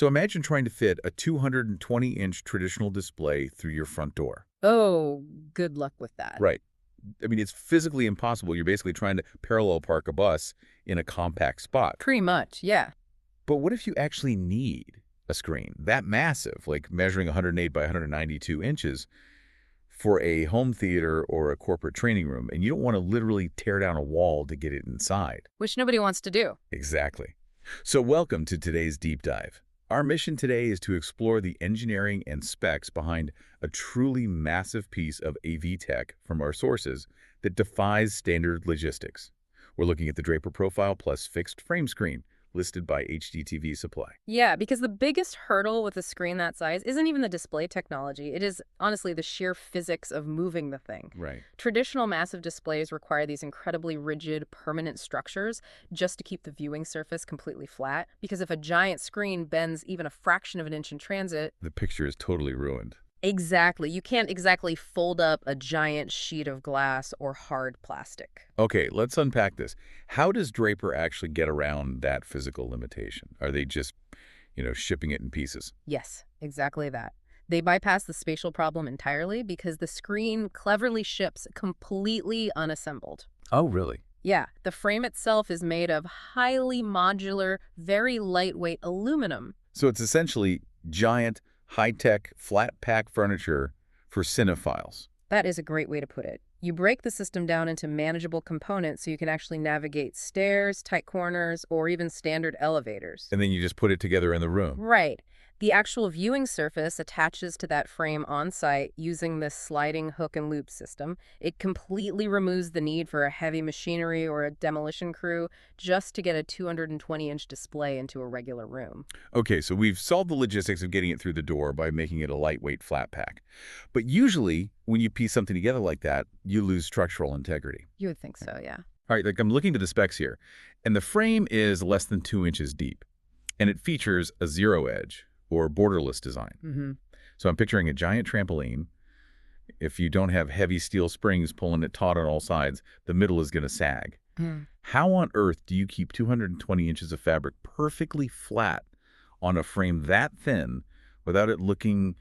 So imagine trying to fit a 220-inch traditional display through your front door. Oh, good luck with that. Right. I mean, it's physically impossible. You're basically trying to parallel park a bus in a compact spot. Pretty much, yeah. But what if you actually need a screen that massive, like measuring 108 by 192 inches, for a home theater or a corporate training room, and you don't want to literally tear down a wall to get it inside? Which nobody wants to do. Exactly. So welcome to today's deep dive. Our mission today is to explore the engineering and specs behind a truly massive piece of AV tech from our sources that defies standard logistics. We're looking at the Draper profile plus fixed frame screen, listed by HDTVSupply. Yeah, because the biggest hurdle with a screen that size isn't even the display technology. It is, honestly, the sheer physics of moving the thing. Right. Traditional massive displays require these incredibly rigid, permanent structures just to keep the viewing surface completely flat, because if a giant screen bends even a fraction of an inch in transit. The picture is totally ruined. Exactly. You can't exactly fold up a giant sheet of glass or hard plastic. Okay, let's unpack this. How does Draper actually get around that physical limitation? Are they just, shipping it in pieces? Yes, exactly that. They bypass the spatial problem entirely because the screen cleverly ships completely unassembled. Oh, really? Yeah, the frame itself is made of highly modular, very lightweight aluminum. So it's essentially giant, high-tech, flat-pack furniture for cinephiles. That is a great way to put it. You break the system down into manageable components so you can actually navigate stairs, tight corners, or even standard elevators. And then you just put it together in the room. Right. The actual viewing surface attaches to that frame on site using this sliding hook and loop system. It completely removes the need for a heavy machinery or a demolition crew just to get a 220-inch display into a regular room. Okay, so we've solved the logistics of getting it through the door by making it a lightweight flat pack. But usually, when you piece something together like that, you lose structural integrity. You would think so, yeah. All right, I'm looking to the specs here, and the frame is less than 2 inches deep, and it features a zero edge, or borderless design. Mm-hmm. So I'm picturing a giant trampoline. If you don't have heavy steel springs pulling it taut on all sides, the middle is going to sag. How on earth do you keep 220 inches of fabric perfectly flat on a frame that thin without it looking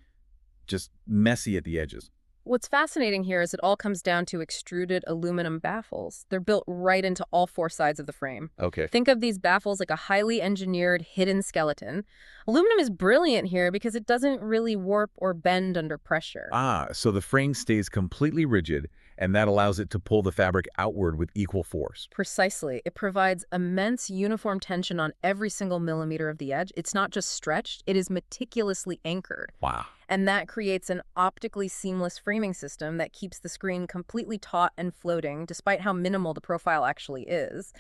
just messy at the edges? What's fascinating here is it all comes down to extruded aluminum baffles. They're built right into all four sides of the frame. Okay. Think of these baffles like a highly engineered hidden skeleton. Aluminum is brilliant here because it doesn't really warp or bend under pressure. So the frame stays completely rigid, and that allows it to pull the fabric outward with equal force. Precisely. It provides immense uniform tension on every single millimeter of the edge. It's not just stretched, it is meticulously anchored. Wow. And that creates an optically seamless framing system that keeps the screen completely taut and floating, despite how minimal the profile actually is.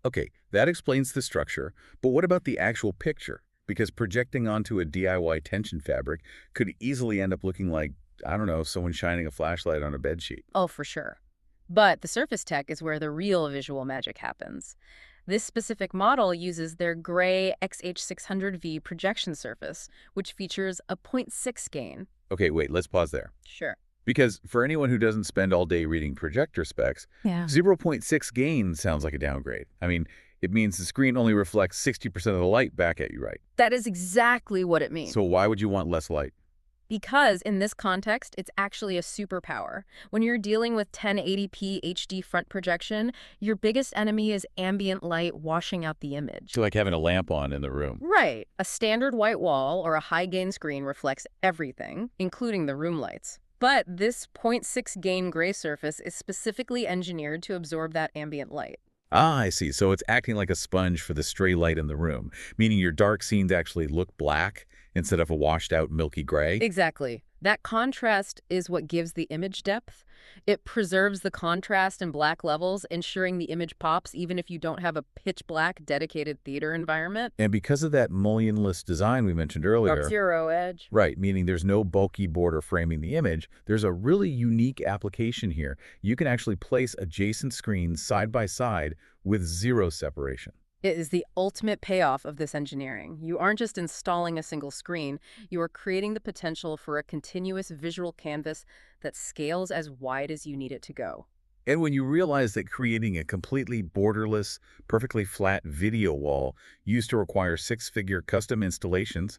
Okay, that explains the structure, but what about the actual picture? Because projecting onto a DIY tension fabric could easily end up looking like, I don't know, someone shining a flashlight on a bedsheet. Oh, for sure. But the surface tech is where the real visual magic happens. This specific model uses their gray XH600V projection surface, which features a 0.6 gain. Okay, wait, let's pause there. Sure. Because for anyone who doesn't spend all day reading projector specs, Yeah. 0.6 gain sounds like a downgrade. I mean, it means the screen only reflects 60% of the light back at you, right? That is exactly what it means. So why would you want less light? Because in this context, it's actually a superpower. When you're dealing with 1080p HD front projection, your biggest enemy is ambient light washing out the image. So like having a lamp on in the room. Right. A standard white wall or a high-gain screen reflects everything, including the room lights. But this 0.6 gain gray surface is specifically engineered to absorb that ambient light. I see. So it's acting like a sponge for the stray light in the room, meaning your dark scenes actually look black instead of a washed-out milky gray. Exactly. That contrast is what gives the image depth. It preserves the contrast and black levels, ensuring the image pops even if you don't have a pitch black dedicated theater environment. And because of that mullionless design we mentioned earlier, Zero edge. right, meaning there's no bulky border framing the image, there's a really unique application here. You can actually place adjacent screens side by side with zero separation. It is the ultimate payoff of this engineering. You aren't just installing a single screen, you are creating the potential for a continuous visual canvas that scales as wide as you need it to go. And when you realize that creating a completely borderless, perfectly flat video wall used to require six-figure custom installations,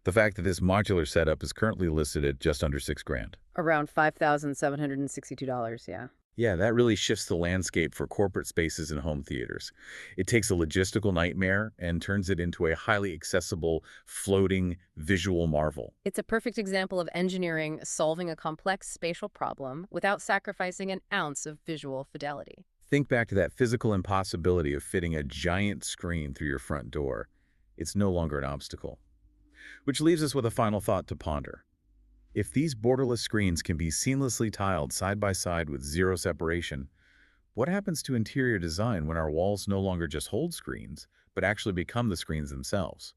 the fact that this modular setup is currently listed at just under $6,000. Around $5,762, yeah. Yeah, that really shifts the landscape for corporate spaces and home theaters. It takes a logistical nightmare and turns it into a highly accessible, floating visual marvel. It's a perfect example of engineering solving a complex spatial problem without sacrificing an ounce of visual fidelity. Think back to that physical impossibility of fitting a giant screen through your front door. It's no longer an obstacle. Which leaves us with a final thought to ponder. If these borderless screens can be seamlessly tiled side by side with zero separation, what happens to interior design when our walls no longer just hold screens, but actually become the screens themselves?